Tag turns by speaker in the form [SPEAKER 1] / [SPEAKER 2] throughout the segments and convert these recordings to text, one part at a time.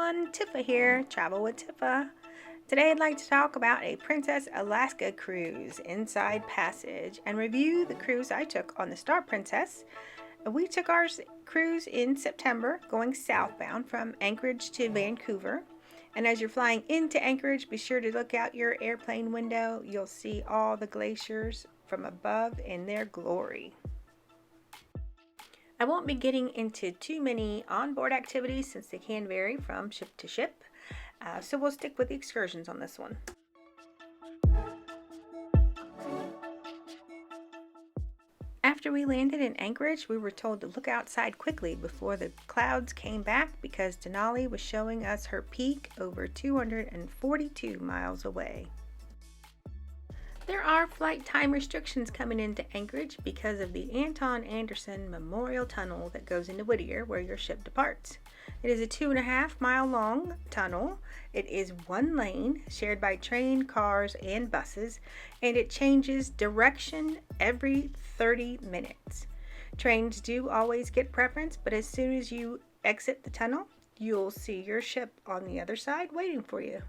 [SPEAKER 1] everyone, Tifa here, Travel with Tifa. Today I'd like to talk about a Princess Alaska cruise, Inside Passage, and review the cruise I took on the Star Princess. We took our cruise in September, going southbound from Anchorage to Vancouver. And as you're flying into Anchorage, be sure to look out your airplane window. You'll see all the glaciers from above in their glory. I won't be getting into too many onboard activities since they can vary from ship to ship, so we'll stick with the excursions on this one. After we landed in Anchorage, we were told to look outside quickly before the clouds came back because Denali was showing us her peak over 242 miles away. There are flight time restrictions coming into Anchorage because of the Anton Anderson Memorial Tunnel that goes into Whittier where your ship departs. It is a 2.5 mile long tunnel. It is one lane shared by train, cars, and buses, and it changes direction every 30 minutes. Trains do always get preference, but as soon as you exit the tunnel, you'll see your ship on the other side waiting for you.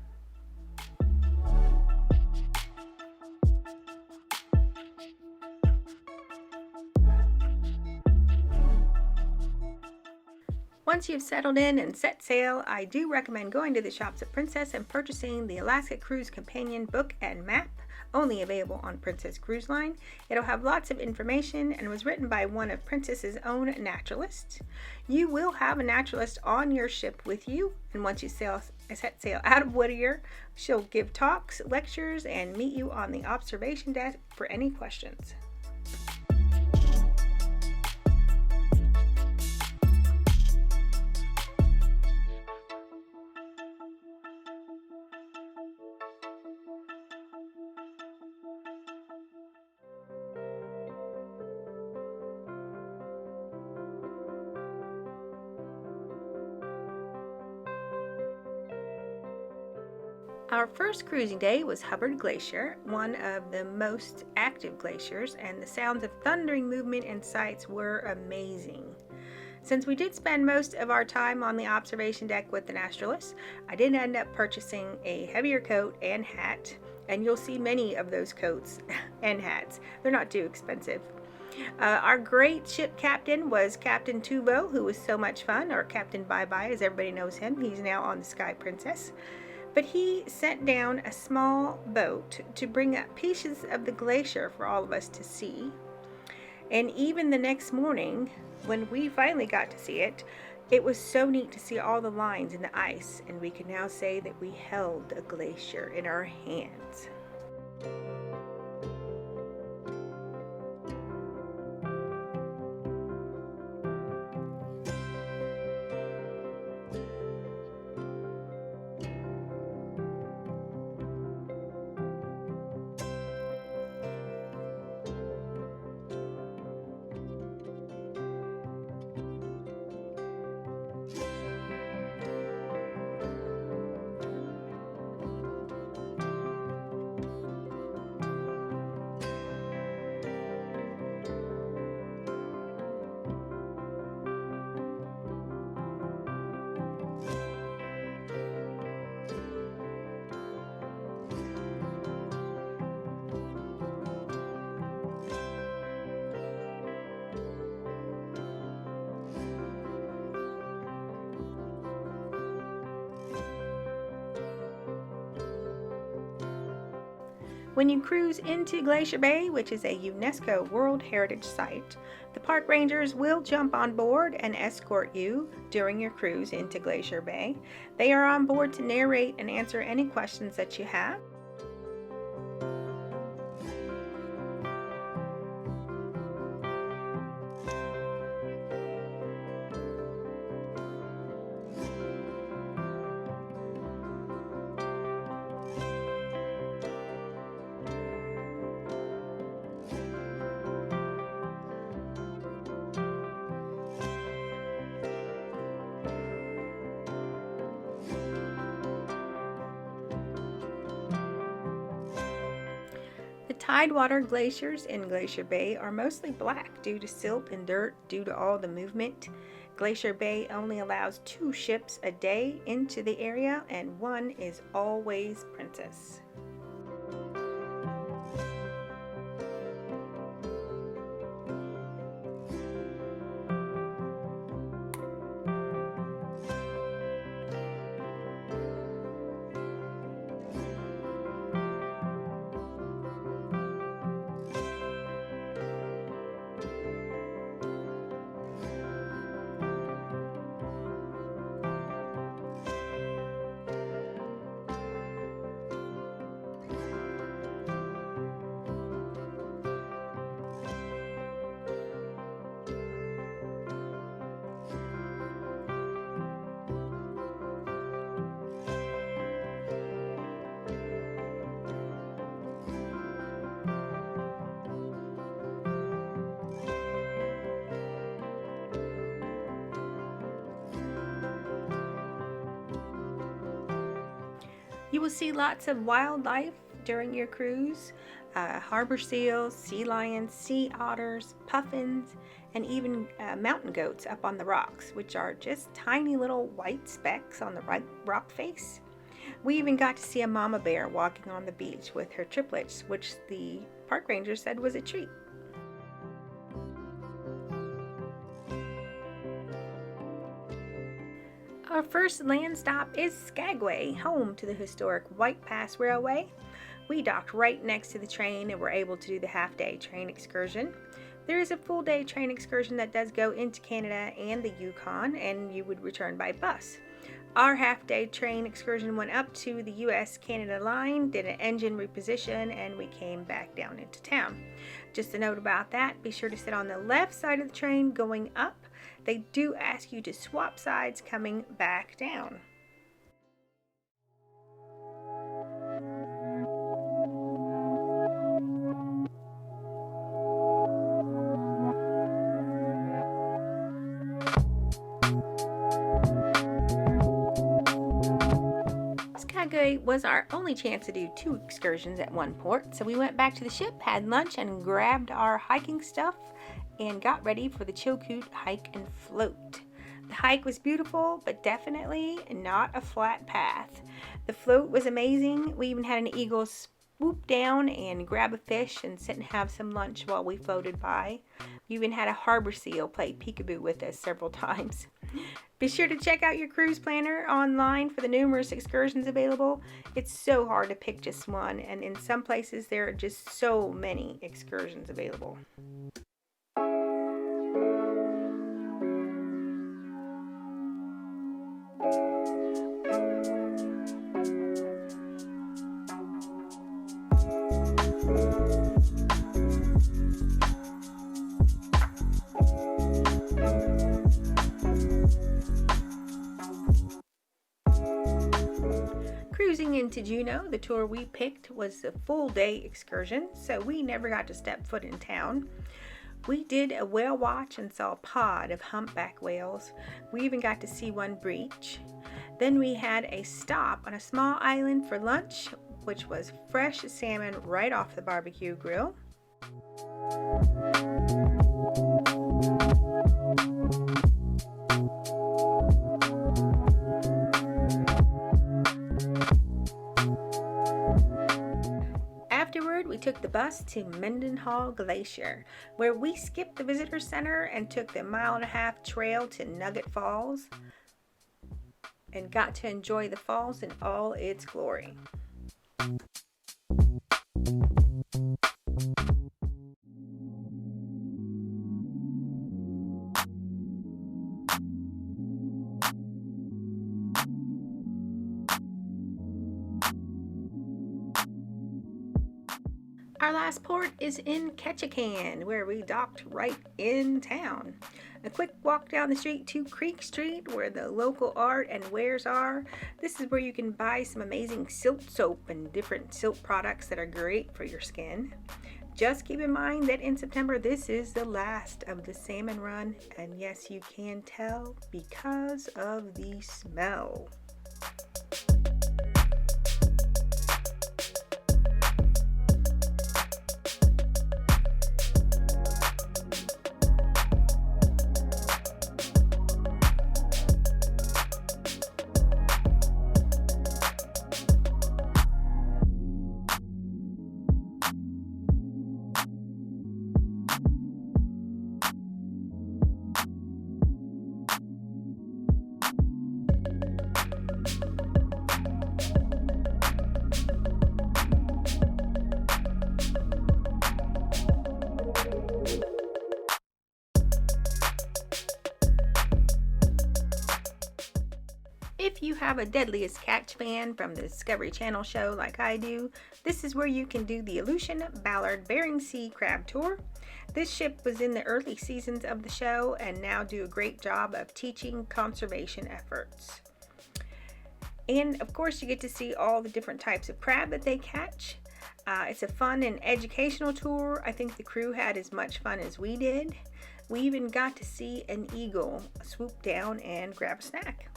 [SPEAKER 1] Once you've settled in and set sail, I do recommend going to the shops at Princess and purchasing the Alaska Cruise Companion book and map, only available on Princess Cruise Line. It'll have lots of information and was written by one of Princess's own naturalists. You will have a naturalist on your ship with you, and once you set sail out of Whittier, she'll give talks, lectures, and meet you on the observation deck for any questions. Our first cruising day was Hubbard Glacier, one of the most active glaciers, and the sounds of thundering movement and sights were amazing. Since we did spend most of our time on the observation deck with the naturalists, I did end up purchasing a heavier coat and hat, and you'll see many of those coats and hats. They're not too expensive. Our great ship captain was Captain Tuvo, who was so much fun, or Captain Bye-Bye as everybody knows him. He's now on the Sky Princess. But he sent down a small boat to bring up pieces of the glacier for all of us to see. And even the next morning, when we finally got to see it, it was so neat to see all the lines in the ice, and we can now say that we held a glacier in our hands. When you cruise into Glacier Bay, which is a UNESCO World Heritage Site, the park rangers will jump on board and escort you during your cruise into Glacier Bay. They are on board to narrate and answer any questions that you have. Tidewater glaciers in Glacier Bay are mostly black due to silt and dirt due to all the movement. Glacier Bay only allows 2 ships a day into the area, and one is always Princess. You will see lots of wildlife during your cruise. Harbor seals, sea lions, sea otters, puffins, and even mountain goats up on the rocks, which are just tiny little white specks on the rock face. We even got to see a mama bear walking on the beach with her triplets, which the park ranger said was a treat. Our first land stop is Skagway, home to the historic White Pass Railway. We docked right next to the train and were able to do the half-day train excursion. There is a full-day train excursion that does go into Canada and the Yukon, and you would return by bus. Our half-day train excursion went up to the US-Canada line, did an engine reposition, and we came back down into town. Just a note about that, be sure to sit on the left side of the train going up. They do ask you to swap sides coming back down. Skagway was our only chance to do 2 excursions at one port, so we went back to the ship, had lunch, and grabbed our hiking stuff and got ready for the Chilkoot hike and float. The hike was beautiful, but definitely not a flat path. The float was amazing. We even had an eagle swoop down and grab a fish and sit and have some lunch while we floated by. We even had a harbor seal play peekaboo with us several times. Be sure to check out your cruise planner online for the numerous excursions available. It's so hard to pick just one, and in some places there are just so many excursions available. Cruising into Juneau, the tour we picked was a full-day excursion, so we never got to step foot in town. We did a whale watch and saw a pod of humpback whales. We even got to see one breach. Then we had a stop on a small island for lunch, which was fresh salmon right off the barbecue grill. Afterward, we took the bus to Mendenhall Glacier, where we skipped the visitor center and took the 1.5-mile trail to Nugget Falls and got to enjoy the falls in all its glory. Our last port is in Ketchikan, where we docked right in town. A quick walk down the street to Creek Street, where the local art and wares are. This is where you can buy some amazing silt soap and different silt products that are great for your skin. Just keep in mind that in September, this is the last of the salmon run, and yes, you can tell because of the smell. If you have a Deadliest Catch fan from the Discovery Channel show like I do, this is where you can do the Aleutian Ballard Bering Sea Crab Tour. This ship was in the early seasons of the show and now do a great job of teaching conservation efforts. And of course you get to see all the different types of crab that they catch. It's a fun and educational tour. I think the crew had as much fun as we did. We even got to see an eagle swoop down and grab a snack.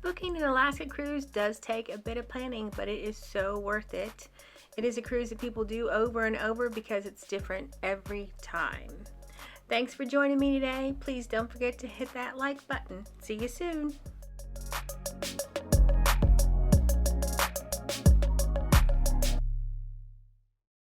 [SPEAKER 1] Booking an Alaska cruise does take a bit of planning, but it is so worth it. It is a cruise that people do over and over because it's different every time. Thanks for joining me today. Please don't forget to hit that like button. See you soon.